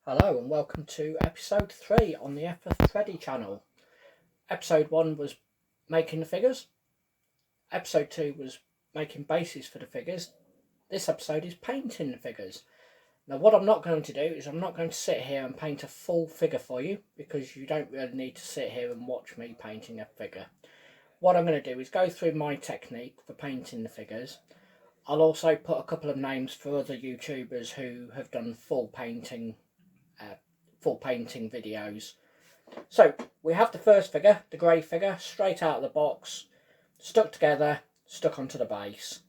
Hello and welcome to episode 3 on the Freddie channel. Episode 1 was making the figures. Episode 2 was making bases for the figures. This episode is painting the figures. Now what I'm not going to do is I'm not going to sit here and paint a full figure for you, because you don't really need to sit here and watch me painting a figure. What I'm going to do is go through my technique for painting the figures. I'll also put a couple of names for other YouTubers who have done full painting videos. So we have the first figure, the grey figure, straight out of the box, stuck together, stuck onto the base.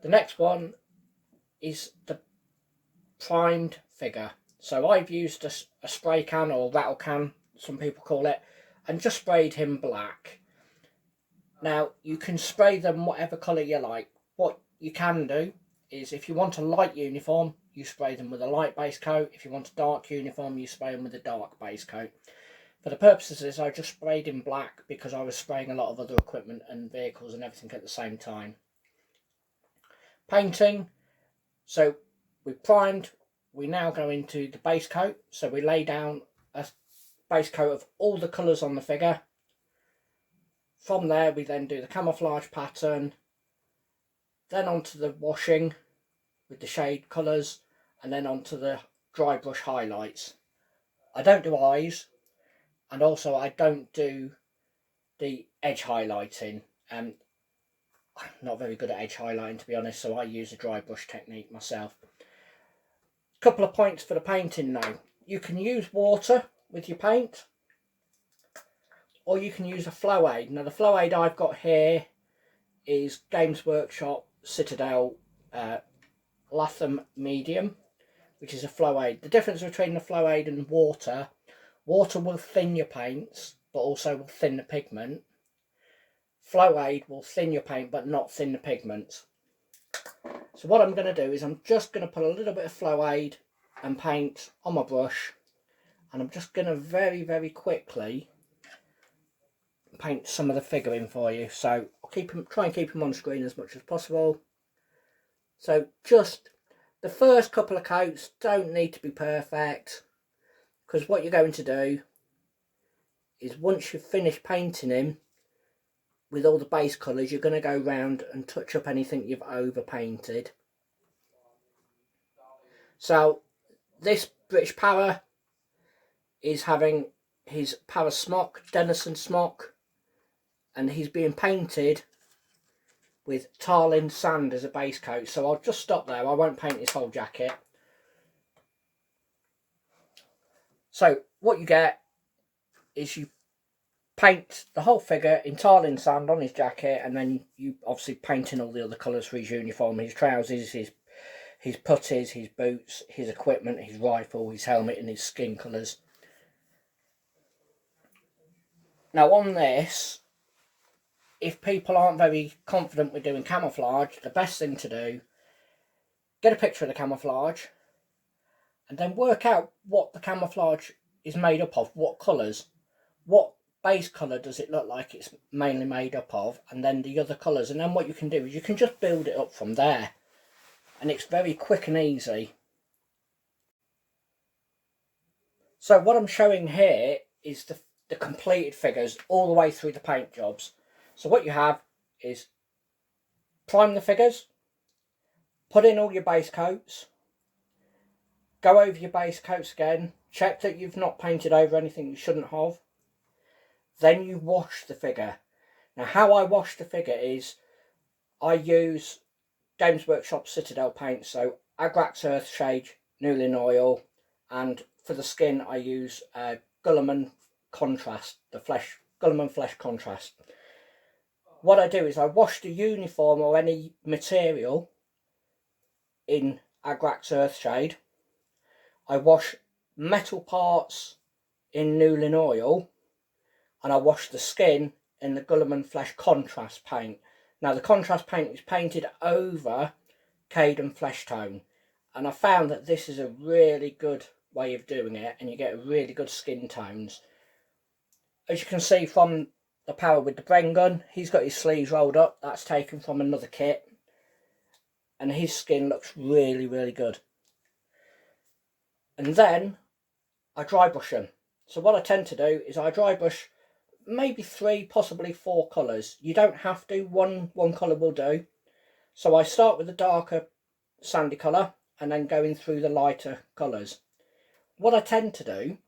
The next one is the primed figure. So I've used a spray can, or rattle can, some people call it, and just sprayed him black. Now you can spray them whatever colour you like. What you can do is, if you want a light uniform, you spray them with a light base coat. If you want a dark uniform, you spray them with a dark base coat. For the purposes of this, I just sprayed in black because I was spraying a lot of other equipment and vehicles and everything at the same time. Painting. So we primed. We now go into the base coat. So we lay down a base coat of all the colours on the figure. From there, we then do the camouflage pattern. Then onto the washing with the shade colours, and then onto the dry brush highlights. I don't do eyes, and also I don't do the edge highlighting. I'm not very good at edge highlighting, to be honest, so I use a dry brush technique myself. Couple of points for the painting now. You can use water with your paint, or you can use a flow aid. Now the flow aid I've got here is Games Workshop Citadel Latham Medium, which is a flow aid. The difference between the flow aid and water will thin your paints but also will thin the pigment. Flow aid will thin your paint but not thin the pigment. So what I'm going to do is I'm just going to put a little bit of flow aid and paint on my brush, and I'm just going to very quickly paint some of the figure in for you. So I'll try and keep them on screen as much as possible. So just the first couple of coats don't need to be perfect, because what you're going to do is, once you've finished painting him with all the base colours, you're going to go round and touch up anything you've over painted. So this British Para is having his Para smock, Denison smock, and he's being painted with Tarlin sand as a base coat. So I'll just stop there. I won't paint his whole jacket. So what you get is you paint the whole figure in Tarlin sand on his jacket, and then you obviously paint in all the other colours for his uniform, his trousers, his puttees, his boots, his equipment, his rifle, his helmet, and his skin colours. Now on this, if people aren't very confident with doing camouflage, the best thing to do, get a picture of the camouflage and then work out what the camouflage is made up of, what colours, what base colour does it look like it's mainly made up of, and then the other colours. And then what you can do is you can just build it up from there, and it's very quick and easy. So what I'm showing here is the completed figures all the way through the paint jobs. So what you have is prime the figures, put in all your base coats, go over your base coats again, check that you've not painted over anything you shouldn't have. Then you wash the figure. Now how I wash the figure is, I use Games Workshop Citadel paint, so Agrax Earthshade, Newlin Oil, and for the skin I use Guilliman Contrast, the Guilliman Flesh Contrast. What I do is I wash the uniform or any material in Agrax Earthshade. I wash metal parts in Newlin Oil, and I wash the skin in the Guilliman Flesh Contrast paint. Now the contrast paint is painted over Caden Flesh Tone, and I found that this is a really good way of doing it, and you get really good skin tones. As you can see from the Para with the Bren gun, he's got his sleeves rolled up. That's taken from another kit, and his skin looks really good. And then I dry brush them. So what I tend to do is I dry brush maybe 3, possibly 4 colours. You don't have to, one colour will do. So I start with the darker sandy colour and then going through the lighter colours. What I tend to do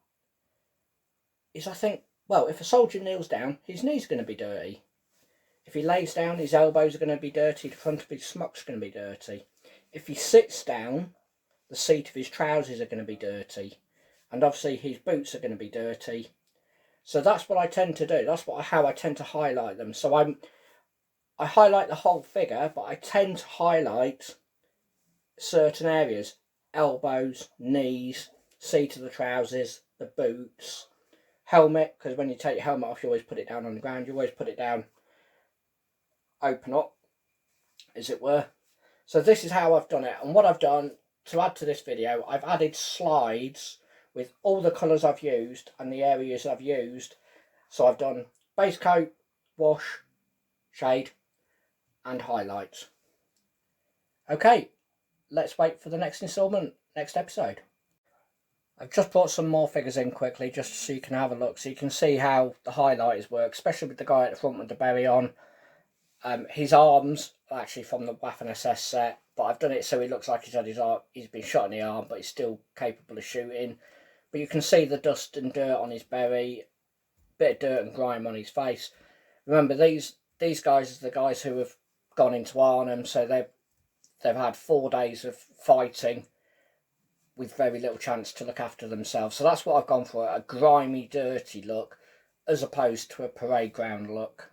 is I think, well, if a soldier kneels down, his knees are going to be dirty. If he lays down, his elbows are going to be dirty, the front of his smock's going to be dirty. If he sits down, the seat of his trousers are going to be dirty. And obviously his boots are going to be dirty. So that's what I tend to do. That's how I tend to highlight them. So I highlight the whole figure, but I tend to highlight certain areas. Elbows, knees, seat of the trousers, the boots, helmet, because when you take your helmet off, you always put it down on the ground. You always put it down, open up, as it were. So this is how I've done it. And what I've done, to add to this video, I've added slides with all the colours I've used and the areas I've used. So I've done base coat, wash, shade and highlights. Okay, let's wait for the next instalment, next episode. I've just put some more figures in quickly just so you can have a look, so you can see how the highlighters work, especially with the guy at the front with the berry on. His arms are actually from the Waffen SS set, but I've done it so he looks like he's had his arm, he's been shot in the arm, but he's still capable of shooting. But you can see the dust and dirt on his berry, bit of dirt and grime on his face. Remember, these guys are the guys who have gone into Arnhem, so they've had 4 days of fighting with very little chance to look after themselves. So that's what I've gone for, a grimy, dirty look, as opposed to a parade ground look.